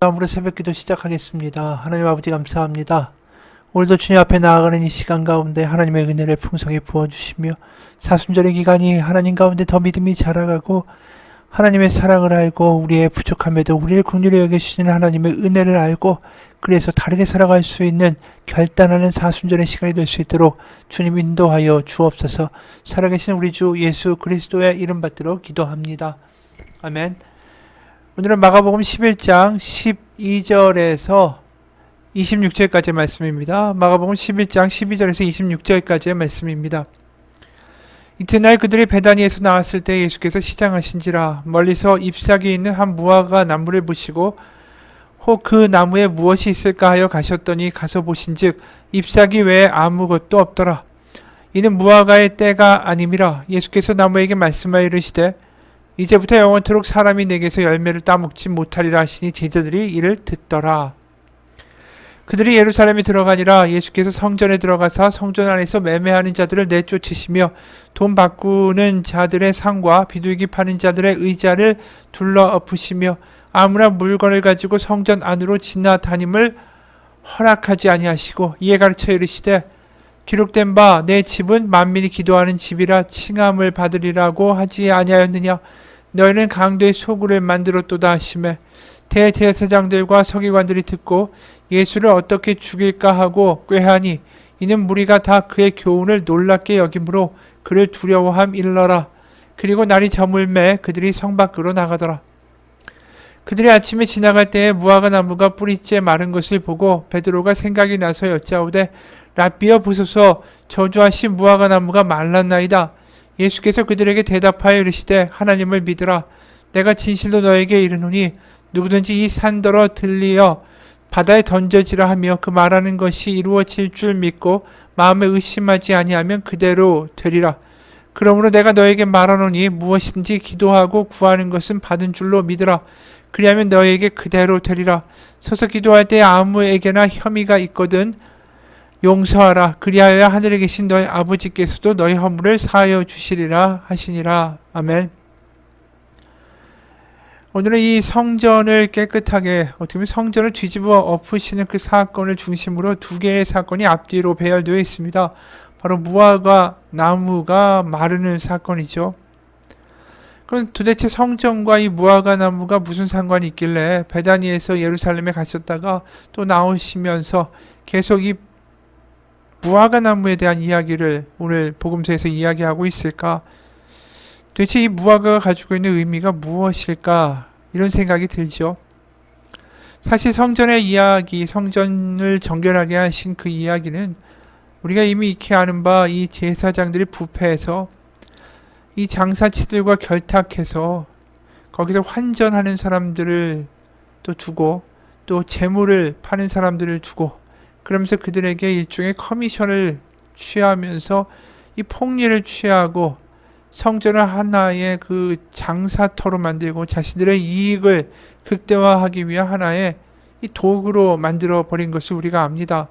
다음으로 새벽기도 시작하겠습니다. 하나님 아버지 감사합니다. 오늘도 주님 앞에 나아가는 이 시간 가운데 하나님의 은혜를 풍성히 부어주시며 사순절의 기간이 하나님 가운데 더 믿음이 자라가고 하나님의 사랑을 알고 우리의 부족함에도 우리를 긍휼히 여겨주시는 하나님의 은혜를 알고 그래서 다르게 살아갈 수 있는 결단하는 사순절의 시간이 될 수 있도록 주님 인도하여 주옵소서. 살아계신 우리 주 예수 그리스도의 이름 받들어 기도합니다. 아멘. 오늘은 마가복음 11장 12절에서 26절까지의 말씀입니다. 마가복음 11장 12절에서 26절까지의 말씀입니다. 이튿날 그들이 베다니에서 나왔을 때 예수께서 시장하신지라 멀리서 잎사귀 있는 한 무화과 나무를 보시고 혹 그 나무에 무엇이 있을까 하여 가셨더니 가서 보신즉 잎사귀 외에 아무것도 없더라. 이는 무화과의 때가 아님이라. 예수께서 나무에게 말씀하여 이르시되 이제부터 영원토록 사람이 내게서 열매를 따먹지 못하리라 하시니 제자들이 이를 듣더라. 그들이 예루살렘에 들어가니라. 예수께서 성전에 들어가사 성전 안에서 매매하는 자들을 내쫓으시며 돈 바꾸는 자들의 상과 비둘기 파는 자들의 의자를 둘러 엎으시며 아무나 물건을 가지고 성전 안으로 지나다님을 허락하지 아니하시고 이에 가르쳐 이르시되 기록된 바 내 집은 만민이 기도하는 집이라 칭함을 받으리라고 하지 아니하였느냐. 너희는 강도의 소굴을 만들었도다 하시매 대제사장들과 서기관들이 듣고 예수를 어떻게 죽일까 하고 꾀하니 이는 무리가 다 그의 교훈을 놀랍게 여김으로 그를 두려워함 일러라. 그리고 날이 저물매 그들이 성 밖으로 나가더라. 그들이 아침에 지나갈 때에 무화과 나무가 뿌리째 마른 것을 보고 베드로가 생각이 나서 여짜오되 라비어 보소서 저주하신 무화과 나무가 말랐나이다. 예수께서 그들에게 대답하여 이르시되 하나님을 믿으라. 내가 진실로 너에게 이르노니 누구든지 이 산더러 들리어 바다에 던져지라 하며 그 말하는 것이 이루어질 줄 믿고 마음에 의심하지 아니하면 그대로 되리라. 그러므로 내가 너에게 말하노니 무엇인지 기도하고 구하는 것은 받은 줄로 믿으라. 그리하면 너에게 그대로 되리라. 서서 기도할 때 아무에게나 혐의가 있거든 용서하라. 그리하여 하늘에 계신 너희 아버지께서도 너희 허물을 사하여 주시리라 하시니라. 아멘. 오늘은 이 성전을 깨끗하게 어떻게 보면 성전을 뒤집어 엎으시는 그 사건을 중심으로 두 개의 사건이 앞뒤로 배열되어 있습니다. 바로 무화과 나무가 마르는 사건이죠. 그럼 도대체 성전과 이 무화과 나무가 무슨 상관이 있길래 베다니에서 예루살렘에 가셨다가 또 나오시면서 계속 이 무화과 나무에 대한 이야기를 오늘 복음서에서 이야기하고 있을까? 도대체 이 무화과가 가지고 있는 의미가 무엇일까? 이런 생각이 들죠. 사실 성전의 이야기, 성전을 정결하게 하신 그 이야기는 우리가 이미 익히 아는 바 이 제사장들이 부패해서 이 장사치들과 결탁해서 거기서 환전하는 사람들을 또 두고 또 재물을 파는 사람들을 두고 그러면서 그들에게 일종의 커미션을 취하면서 이 폭리를 취하고 성전을 하나의 그 장사터로 만들고 자신들의 이익을 극대화하기 위한 하나의 이 도구로 만들어 버린 것을 우리가 압니다.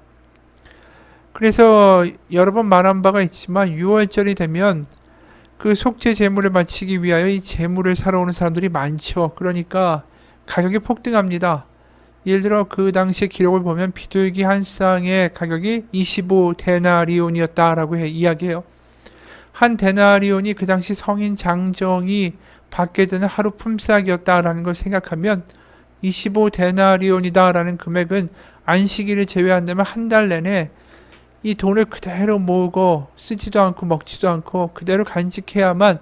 그래서 여러 번 말한 바가 있지만 6월절이 되면 그 속죄 제물을 바치기 위하여 이 제물을 사러 오는 사람들이 많죠. 그러니까 가격이 폭등합니다. 예를 들어 그 당시의 기록을 보면 비둘기 한 쌍의 가격이 25데나리온이었다라고 이야기해요. 한 데나리온이 그 당시 성인 장정이 받게 되는 하루 품삯이었다라는 걸 생각하면 25데나리온이다라는 금액은 안식일을 제외한다면 한 달 내내 이 돈을 그대로 모으고 쓰지도 않고 먹지도 않고 그대로 간직해야만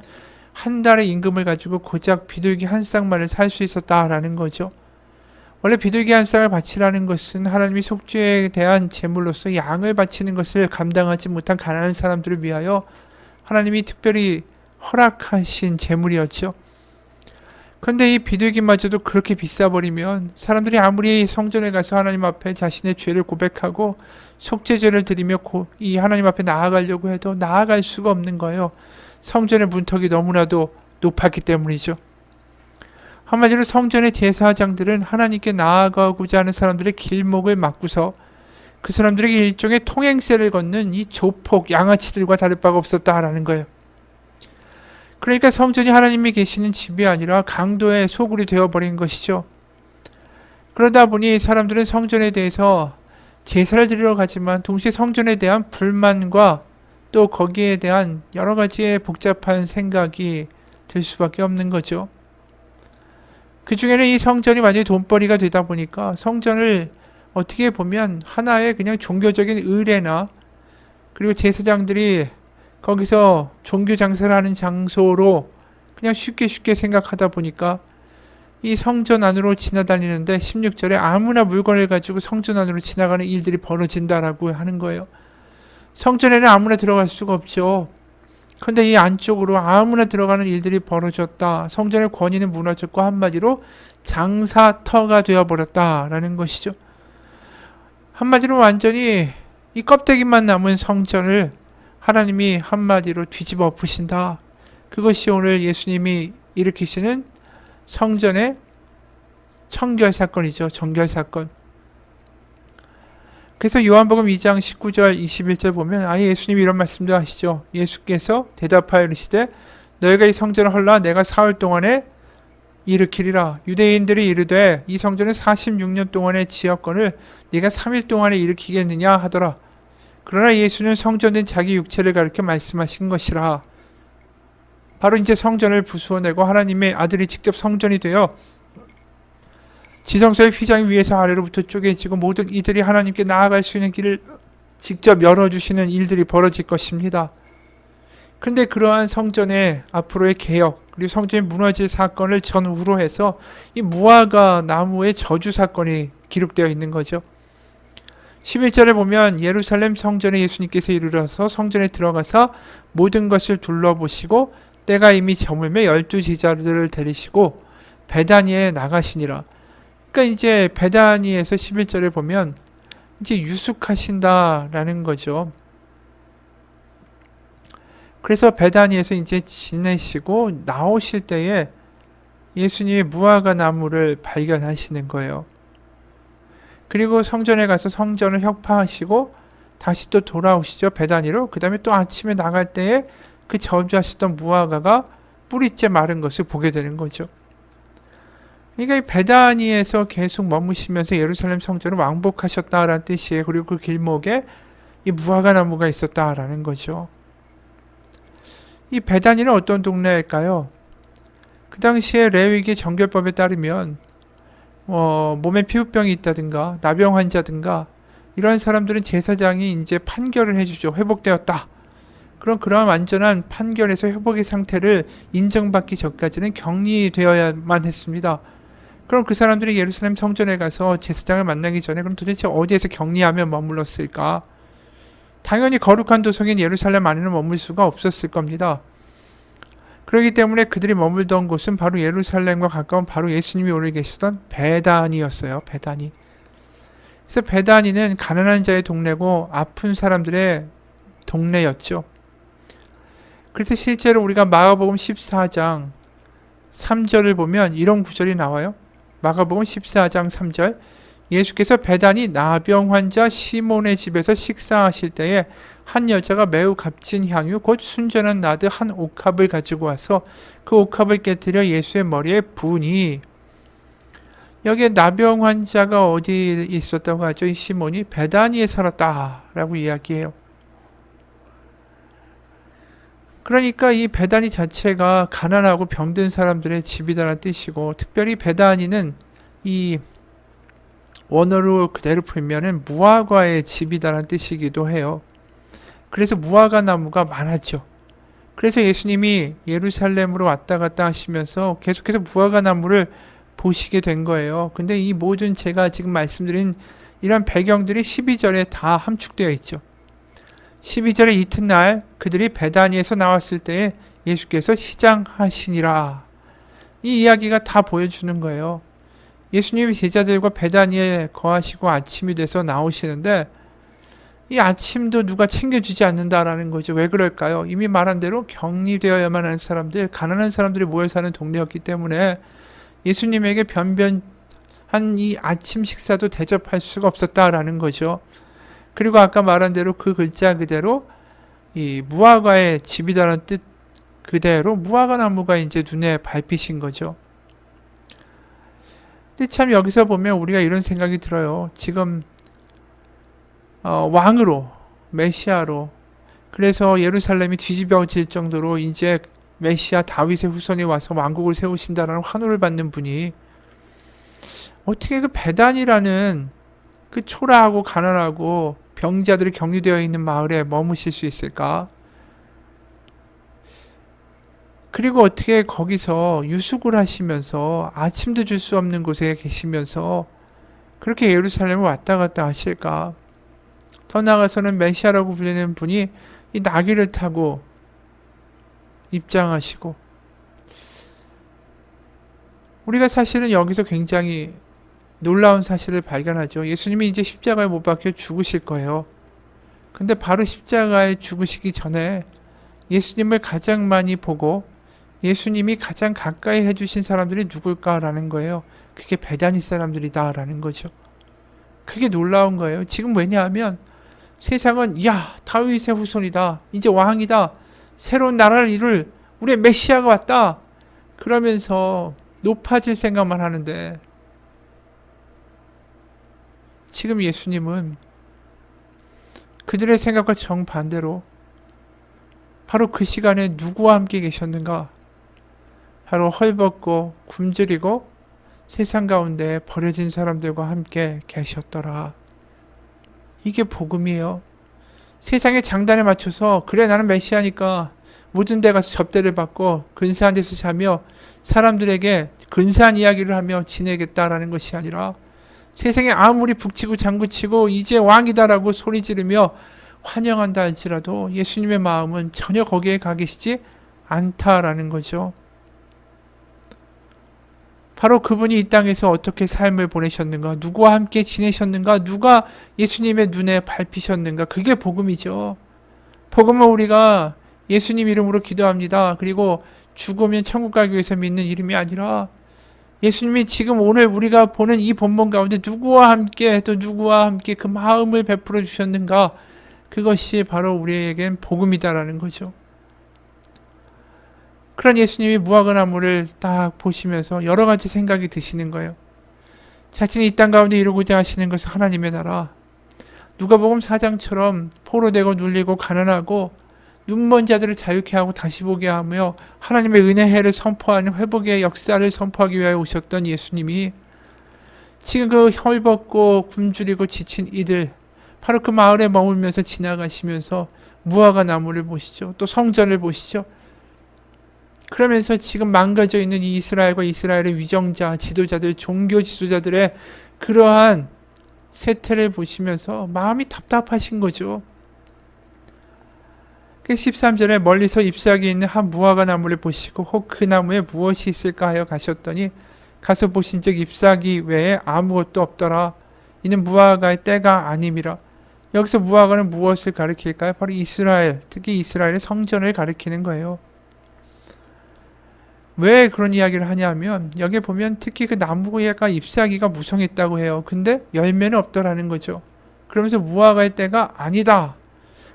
한 달의 임금을 가지고 고작 비둘기 한 쌍만을 살 수 있었다라는 거죠. 원래 비둘기 한 쌍을 바치라는 것은 하나님이 속죄에 대한 제물로서 양을 바치는 것을 감당하지 못한 가난한 사람들을 위하여 하나님이 특별히 허락하신 제물이었죠. 그런데 이 비둘기마저도 그렇게 비싸버리면 사람들이 아무리 성전에 가서 하나님 앞에 자신의 죄를 고백하고 속죄제를 드리며 이 하나님 앞에 나아가려고 해도 나아갈 수가 없는 거예요. 성전의 문턱이 너무나도 높았기 때문이죠. 한마디로 성전의 제사장들은 하나님께 나아가고자 하는 사람들의 길목을 막고서 그 사람들에게 일종의 통행세를 걷는 이 조폭 양아치들과 다를 바가 없었다라는 거예요. 그러니까 성전이 하나님이 계시는 집이 아니라 강도의 소굴이 되어버린 것이죠. 그러다 보니 사람들은 성전에 대해서 제사를 드리러 가지만 동시에 성전에 대한 불만과 또 거기에 대한 여러 가지의 복잡한 생각이 들 수밖에 없는 거죠. 그 중에는 이 성전이 완전히 돈벌이가 되다 보니까 성전을 어떻게 보면 하나의 그냥 종교적인 의례나 그리고 제사장들이 거기서 종교 장사를 하는 장소로 그냥 쉽게 생각하다 보니까 이 성전 안으로 지나다니는데 16절에 아무나 물건을 가지고 성전 안으로 지나가는 일들이 벌어진다라고 하는 거예요. 성전에는 아무나 들어갈 수가 없죠. 근데 이 안쪽으로 아무나 들어가는 일들이 벌어졌다. 성전의 권위는 무너졌고 한마디로 장사터가 되어버렸다라는 것이죠. 한마디로 완전히 이 껍데기만 남은 성전을 하나님이 한마디로 뒤집어 엎으신다. 그것이 오늘 예수님이 일으키시는 성전의 청결 사건이죠. 정결 사건. 그래서 요한복음 2장 19절 21절 보면 아예 예수님이 이런 말씀도 하시죠. 예수께서 대답하여 이르시되 너희가 이 성전을 헐라 내가 사흘 동안에 일으키리라. 유대인들이 이르되 이 성전은 46년 동안의 지었건을 네가 3일 동안에 일으키겠느냐 하더라. 그러나 예수는 성전된 자기 육체를 가리켜 말씀하신 것이라. 바로 이제 성전을 부수어내고 하나님의 아들이 직접 성전이 되어 지성소의 휘장 위에서 아래로부터 쪼개지고 모든 이들이 하나님께 나아갈 수 있는 길을 직접 열어주시는 일들이 벌어질 것입니다. 그런데 그러한 성전의 앞으로의 개혁 그리고 성전이 무너질 사건을 전후로 해서 이 무화과 나무의 저주 사건이 기록되어 있는 거죠. 11절에 보면 예루살렘 성전에 예수님께서 이르러서 성전에 들어가서 모든 것을 둘러보시고 때가 이미 저물매 12제자들을 데리시고 베다니에 나가시니라. 그러니까 이제 베다니에서 11절에 보면 이제 유숙하신다라는 거죠. 그래서 베다니에서 이제 지내시고 나오실 때에 예수님의 무화과 나무를 발견하시는 거예요. 그리고 성전에 가서 성전을 혁파하시고 다시 또 돌아오시죠. 베다니로. 그 다음에 또 아침에 나갈 때에 그 저주하셨던 무화과가 뿌리째 마른 것을 보게 되는 거죠. 그러니까 이 베다니에서 계속 머무시면서 예루살렘 성전을 왕복하셨다라는 뜻이에요. 그리고 그 길목에 이 무화과 나무가 있었다라는 거죠. 이 베다니는 어떤 동네일까요? 그 당시에 레위기 정결법에 따르면 몸에 피부병이 있다든가 나병 환자든가 이런 사람들은 제사장이 이제 판결을 해주죠. 회복되었다. 그럼 그러한 완전한 판결에서 회복의 상태를 인정받기 전까지는 격리되어야만 했습니다. 그럼 그 사람들이 예루살렘 성전에 가서 제사장을 만나기 전에 그럼 도대체 어디에서 격리하며 머물렀을까? 당연히 거룩한 도성인 예루살렘 안에는 머물 수가 없었을 겁니다. 그렇기 때문에 그들이 머물던 곳은 바로 예루살렘과 가까운 바로 예수님이 오래 계시던 베다니였어요. 베다니. 그래서 베다니는 가난한 자의 동네고 아픈 사람들의 동네였죠. 그래서 실제로 우리가 마가복음 14장 3절을 보면 이런 구절이 나와요. 마가복음 14장 3절 예수께서 베다니 나병 환자 시몬의 집에서 식사하실 때에 한 여자가 매우 값진 향유 곧 순전한 나드 한 옥합을 가지고 와서 그 옥합을 깨뜨려 예수의 머리에 부으니 여기에 나병 환자가 어디에 있었다고 하죠? 이 시몬이 베다니에 살았다라고 이야기해요. 그러니까 이 베다니 자체가 가난하고 병든 사람들의 집이다라는 뜻이고 특별히 베다니는 이 원어로 그대로 풀면은 무화과의 집이다라는 뜻이기도 해요. 그래서 무화과 나무가 많았죠. 그래서 예수님이 예루살렘으로 왔다 갔다 하시면서 계속해서 무화과 나무를 보시게 된 거예요. 근데 이 모든 제가 지금 말씀드린 이런 배경들이 12절에 다 함축되어 있죠. 12절의 이튿날 그들이 베다니에서 나왔을 때에 예수께서 시장하시니라. 이 이야기가 다 보여주는 거예요. 예수님이 제자들과 베다니에 거하시고 아침이 돼서 나오시는데 이 아침도 누가 챙겨주지 않는다라는 거죠. 왜 그럴까요? 이미 말한 대로 격리되어야만 하는 사람들, 가난한 사람들이 모여 사는 동네였기 때문에 예수님에게 변변한 이 아침 식사도 대접할 수가 없었다라는 거죠. 그리고 아까 말한 대로 그 글자 그대로 이 무화과의 집이다라는 뜻 그대로 무화과 나무가 이제 눈에 밟히신 거죠. 근데 참 여기서 보면 우리가 이런 생각이 들어요. 지금 왕으로, 메시아로, 그래서 예루살렘이 뒤집어질 정도로 이제 메시아 다윗의 후손이 와서 왕국을 세우신다라는 환호를 받는 분이 어떻게 그 배단이라는 그 초라하고 가난하고 병자들이 격리되어 있는 마을에 머무실 수 있을까? 그리고 어떻게 거기서 유숙을 하시면서 아침도 줄 수 없는 곳에 계시면서 그렇게 예루살렘을 왔다 갔다 하실까? 더 나아가서는 메시아라고 불리는 분이 이 나귀를 타고 입장하시고, 우리가 사실은 여기서 굉장히 놀라운 사실을 발견하죠. 예수님이 이제 십자가에 못 박혀 죽으실 거예요. 근데 바로 십자가에 죽으시기 전에 예수님을 가장 많이 보고 예수님이 가장 가까이 해주신 사람들이 누굴까라는 거예요. 그게 베다니 사람들이다라는 거죠. 그게 놀라운 거예요. 지금 왜냐하면 세상은 야 다윗의 후손이다. 이제 왕이다. 새로운 나라를 이룰 우리의 메시아가 왔다. 그러면서 높아질 생각만 하는데 지금 예수님은 그들의 생각과 정반대로 바로 그 시간에 누구와 함께 계셨는가? 바로 헐벗고 굶주리고 세상 가운데 버려진 사람들과 함께 계셨더라. 이게 복음이에요. 세상의 장단에 맞춰서 그래 나는 메시아니까 모든 데 가서 접대를 받고 근사한 데서 자며 사람들에게 근사한 이야기를 하며 지내겠다라는 것이 아니라 세상에 아무리 북치고 장구치고 이제 왕이다라고 소리 지르며 환영한다 할지라도 예수님의 마음은 전혀 거기에 가 계시지 않다라는 거죠. 바로 그분이 이 땅에서 어떻게 삶을 보내셨는가, 누구와 함께 지내셨는가, 누가 예수님의 눈에 밟히셨는가, 그게 복음이죠. 복음은 우리가 예수님 이름으로 기도합니다. 그리고 죽으면 천국 가기 위해서 믿는 이름이 아니라 예수님이 지금 오늘 우리가 보는 이 본문 가운데 누구와 함께 또 누구와 함께 그 마음을 베풀어 주셨는가, 그것이 바로 우리에겐 복음이다라는 거죠. 그런 예수님이 무화과 나무를 딱 보시면서 여러 가지 생각이 드시는 거예요. 자신이 이 땅 가운데 이루고자 하시는 것은 하나님의 나라. 누가복음 4장처럼 포로되고 눌리고 가난하고 눈먼 자들을 자유케 하고 다시 보게 하며 하나님의 은혜를 선포하는 회복의 역사를 선포하기 위하여 오셨던 예수님이 지금 그 헐벗고 굶주리고 지친 이들, 바로 그 마을에 머물면서 지나가시면서 무화과 나무를 보시죠. 또 성전을 보시죠. 그러면서 지금 망가져 있는 이 이스라엘과 이스라엘의 위정자, 지도자들, 종교 지도자들의 그러한 세태를 보시면서 마음이 답답하신 거죠. 13절에 멀리서 잎사귀 있는 한 무화과 나무를 보시고 혹 그 나무에 무엇이 있을까 하여 가셨더니 가서 보신즉 잎사귀 외에 아무것도 없더라. 이는 무화과의 때가 아님이라. 여기서 무화과는 무엇을 가리킬까요? 바로 이스라엘, 특히 이스라엘의 성전을 가리키는 거예요. 왜 그런 이야기를 하냐면 여기 보면 특히 그 나무가 잎사귀가 무성했다고 해요. 근데 열매는 없더라는 거죠. 그러면서 무화과의 때가 아니다.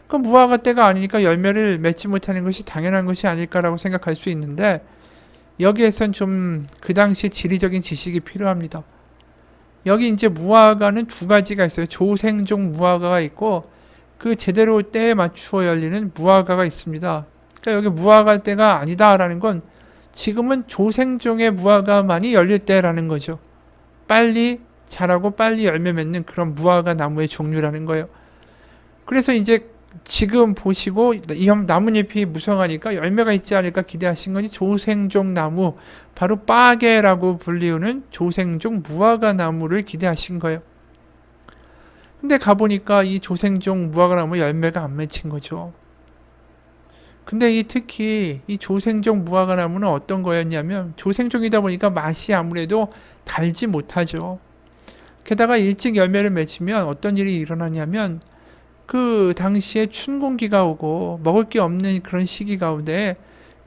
그 무화과 때가 아니니까 열매를 맺지 못하는 것이 당연한 것이 아닐까라고 생각할 수 있는데 여기에선 좀 그 당시 지리적인 지식이 필요합니다. 여기 이제 무화과는 두 가지가 있어요. 조생종 무화과가 있고 그 제대로 때에 맞추어 열리는 무화과가 있습니다. 그러니까 여기 무화과 때가 아니다라는 건 지금은 조생종의 무화과만이 열릴 때라는 거죠. 빨리 자라고 빨리 열매 맺는 그런 무화과 나무의 종류라는 거예요. 그래서 이제 지금 보시고 이 나뭇잎이 무성하니까 열매가 있지 않을까 기대하신 건지 조생종 나무, 바로 빠게라고 불리우는 조생종 무화과 나무를 기대하신 거예요. 근데 가보니까 이 조생종 무화과 나무 열매가 안 맺힌 거죠. 근데 특히 이 조생종 무화과 나무는 어떤 거였냐면 조생종이다 보니까 맛이 아무래도 달지 못하죠. 게다가 일찍 열매를 맺으면 어떤 일이 일어나냐면 그 당시에 춘 공기가 오고 먹을 게 없는 그런 시기 가운데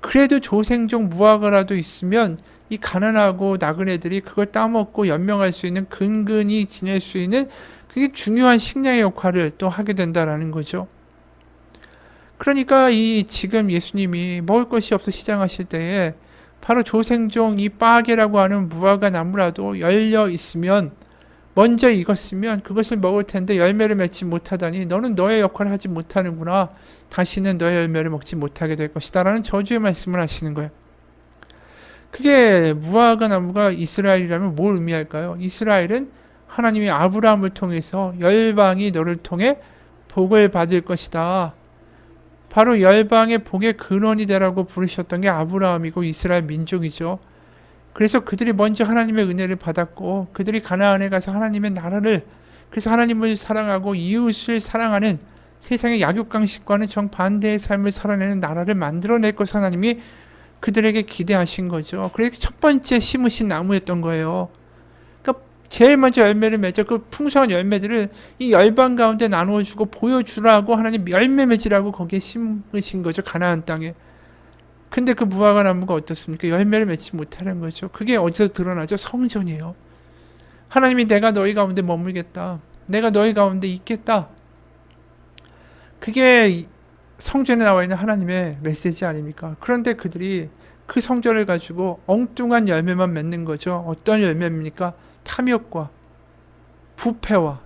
그래도 조생종 무화과라도 있으면 이 가난하고 나그네들이 그걸 따먹고 연명할 수 있는 근근히 지낼 수 있는 그게 중요한 식량의 역할을 또 하게 된다라는 거죠. 그러니까 이 지금 예수님이 먹을 것이 없어 시장하실 때에 바로 조생종 이 빠게라고 하는 무화과 나무라도 열려 있으면 먼저 익었으면 그것을 먹을 텐데 열매를 맺지 못하다니 너는 너의 역할을 하지 못하는구나. 다시는 너의 열매를 먹지 못하게 될 것이다. 라는 저주의 말씀을 하시는 거예요. 그게 무화과 나무가 이스라엘이라면 뭘 의미할까요? 이스라엘은 하나님이 아브라함을 통해서 열방이 너를 통해 복을 받을 것이다. 바로 열방의 복의 근원이 되라고 부르셨던 게 아브라함이고 이스라엘 민족이죠. 그래서 그들이 먼저 하나님의 은혜를 받았고 그들이 가나안에 가서 하나님의 나라를, 그래서 하나님을 사랑하고 이웃을 사랑하는 세상의 약육강식과는 정반대의 삶을 살아내는 나라를 만들어낼 것을 하나님이 그들에게 기대하신 거죠. 그래서 첫 번째 심으신 나무였던 거예요. 그러니까 제일 먼저 열매를 맺어 그 풍성한 열매들을 이 열방 가운데 나누어주고 보여주라고 하나님 열매 맺으라고 거기에 심으신 거죠. 가나안 땅에. 근데 그 무화과 나무가 어떻습니까? 열매를 맺지 못하는 거죠. 그게 어디서 드러나죠? 성전이에요. 하나님이 내가 너희 가운데 머물겠다. 내가 너희 가운데 있겠다. 그게 성전에 나와 있는 하나님의 메시지 아닙니까? 그런데 그들이 그 성전을 가지고 엉뚱한 열매만 맺는 거죠. 어떤 열매입니까? 탐욕과 부패와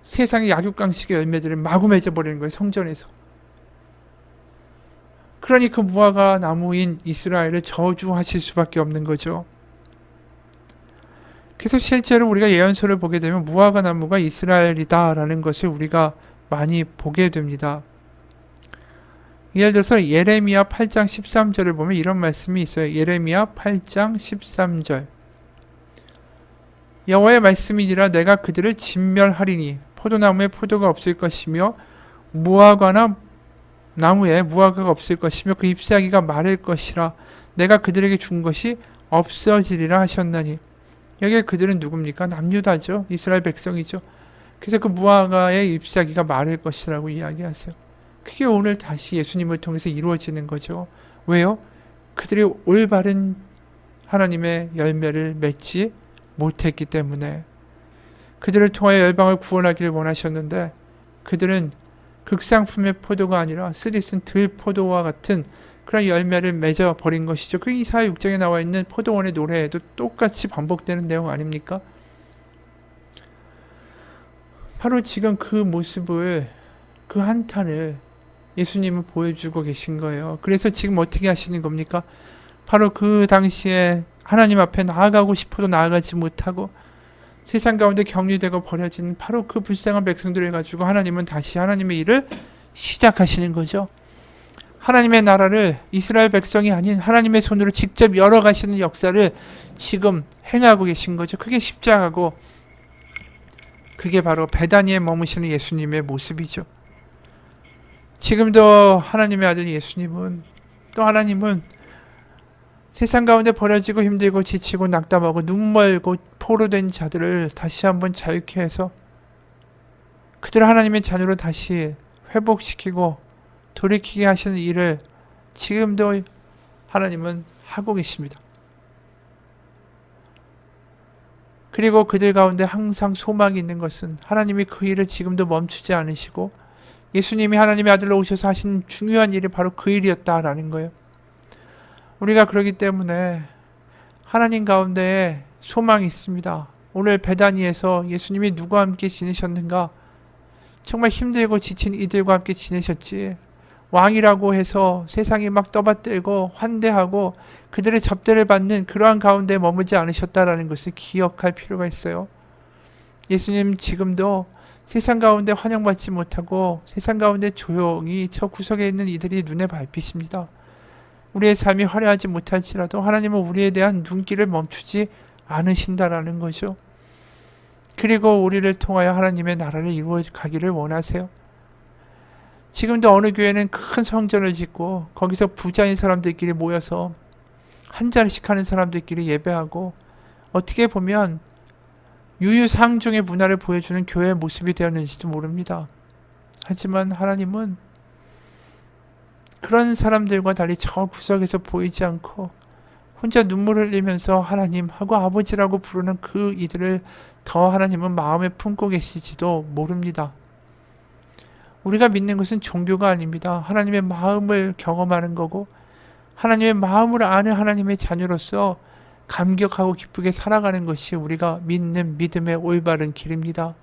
세상의 약육강식의 열매들을 마구 맺어버리는 거예요. 성전에서. 그러니 그 무화과 나무인 이스라엘을 저주하실 수밖에 없는 거죠. 그래서 실제로 우리가 예언서를 보게 되면 무화과 나무가 이스라엘이다라는 것을 우리가 많이 보게 됩니다. 예를 들어서 예레미야 8장 13절을 보면 이런 말씀이 있어요. 예레미야 8장 13절. 여호와의 말씀이니라 내가 그들을 진멸하리니 포도나무에 포도가 없을 것이며 무화과나 나무에 무화과가 없을 것이며 그 잎사귀가 마를 것이라 내가 그들에게 준 것이 없어지리라 하셨나니. 여기 그들은 누굽니까? 남유다죠. 이스라엘 백성이죠. 그래서 그 무화과의 잎사귀가 마를 것이라고 이야기하세요. 그게 오늘 다시 예수님을 통해서 이루어지는 거죠. 왜요? 그들이 올바른 하나님의 열매를 맺지 못했기 때문에. 그들을 통하여 열방을 구원하기를 원하셨는데 그들은 극상품의 포도가 아니라 쓰디쓴 들포도와 같은 그런 열매를 맺어버린 것이죠. 그 이사야 6장에 나와 있는 포도원의 노래에도 똑같이 반복되는 내용 아닙니까? 바로 지금 그 모습을, 그 한탄을 예수님은 보여주고 계신 거예요. 그래서 지금 어떻게 하시는 겁니까? 바로 그 당시에 하나님 앞에 나아가고 싶어도 나아가지 못하고 세상 가운데 격리되고 버려진 바로 그 불쌍한 백성들을 가지고 하나님은 다시 하나님의 일을 시작하시는 거죠. 하나님의 나라를 이스라엘 백성이 아닌 하나님의 손으로 직접 열어가시는 역사를 지금 행하고 계신 거죠. 그게 십자가고 그게 바로 베다니에 머무시는 예수님의 모습이죠. 지금도 하나님의 아들 예수님은, 또 하나님은 세상 가운데 버려지고 힘들고 지치고 낙담하고 눈멀고 포로된 자들을 다시 한번 자유케 해서 그들을 하나님의 자녀로 다시 회복시키고 돌이키게 하시는 일을 지금도 하나님은 하고 계십니다. 그리고 그들 가운데 항상 소망이 있는 것은 하나님이 그 일을 지금도 멈추지 않으시고 예수님이 하나님의 아들로 오셔서 하신 중요한 일이 바로 그 일이었다라는 거예요. 우리가 그러기 때문에 하나님 가운데에 소망이 있습니다. 오늘 베다니에서 예수님이 누구와 함께 지내셨는가? 정말 힘들고 지친 이들과 함께 지내셨지. 왕이라고 해서 세상이 막 떠받들고 환대하고 그들의 접대를 받는 그러한 가운데 머물지 않으셨다라는 것을 기억할 필요가 있어요. 예수님 지금도 세상 가운데 환영받지 못하고 세상 가운데 조용히 저 구석에 있는 이들이 눈에 밟히십니다. 우리의 삶이 화려하지 못할지라도 하나님은 우리에 대한 눈길을 멈추지 않으신다라는 거죠. 그리고 우리를 통하여 하나님의 나라를 이루어 가기를 원하세요. 지금도 어느 교회는 큰 성전을 짓고 거기서 부자인 사람들끼리 모여서 한 자리씩 하는 사람들끼리 예배하고 어떻게 보면 유유상종의 문화를 보여주는 교회의 모습이 되었는지도 모릅니다. 하지만 하나님은 그런 사람들과 달리 저 구석에서 보이지 않고 혼자 눈물 흘리면서 하나님하고 아버지라고 부르는 그 이들을 더 하나님은 마음에 품고 계실지도 모릅니다. 우리가 믿는 것은 종교가 아닙니다. 하나님의 마음을 경험하는 거고 하나님의 마음을 아는 하나님의 자녀로서 감격하고 기쁘게 살아가는 것이 우리가 믿는 믿음의 올바른 길입니다.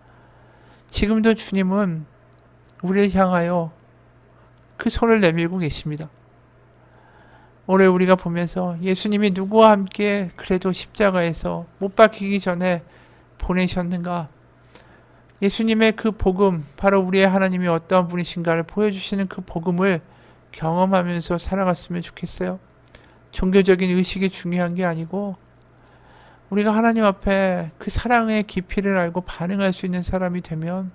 지금도 주님은 우리를 향하여 그 손을 내밀고 계십니다. 오늘 우리가 보면서 예수님이 누구와 함께 그래도 십자가에서 못 박히기 전에 보내셨는가? 예수님의 그 복음, 바로 우리의 하나님이 어떠한 분이신가를 보여주시는 그 복음을 경험하면서 살아갔으면 좋겠어요. 종교적인 의식이 중요한 게 아니고 우리가 하나님 앞에 그 사랑의 깊이를 알고 반응할 수 있는 사람이 되면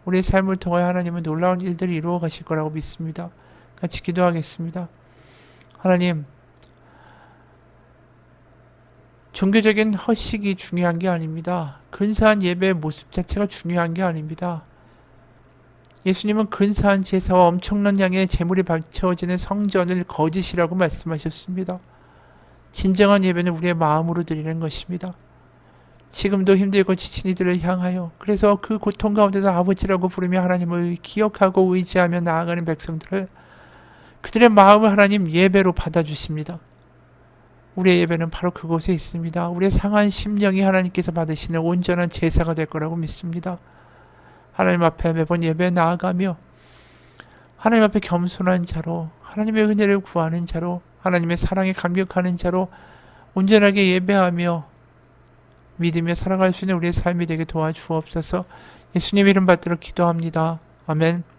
우리의 삶을 통하여 하나님은 놀라운 일들을 이루어 가실 거라고 믿습니다. 같이 기도하겠습니다. 하나님, 종교적인 허식이 중요한 게 아닙니다. 근사한 예배의 모습 자체가 중요한 게 아닙니다. 예수님은 근사한 제사와 엄청난 양의 제물이 바쳐지는 성전을 거짓이라고 말씀하셨습니다. 진정한 예배는 우리의 마음으로 드리는 것입니다. 지금도 힘들고 지친 이들을 향하여 그래서 그 고통 가운데도 아버지라고 부르며 하나님을 기억하고 의지하며 나아가는 백성들을 그들의 마음을 하나님 예배로 받아주십니다. 우리의 예배는 바로 그곳에 있습니다. 우리의 상한 심령이 하나님께서 받으시는 온전한 제사가 될 거라고 믿습니다. 하나님 앞에 매번 예배에 나아가며 하나님 앞에 겸손한 자로 하나님의 은혜를 구하는 자로 하나님의 사랑에 감격하는 자로 온전하게 예배하며 믿으며 살아갈 수 있는 우리의 삶이 되게 도와주옵소서. 예수님 이름 받들어 기도합니다. 아멘.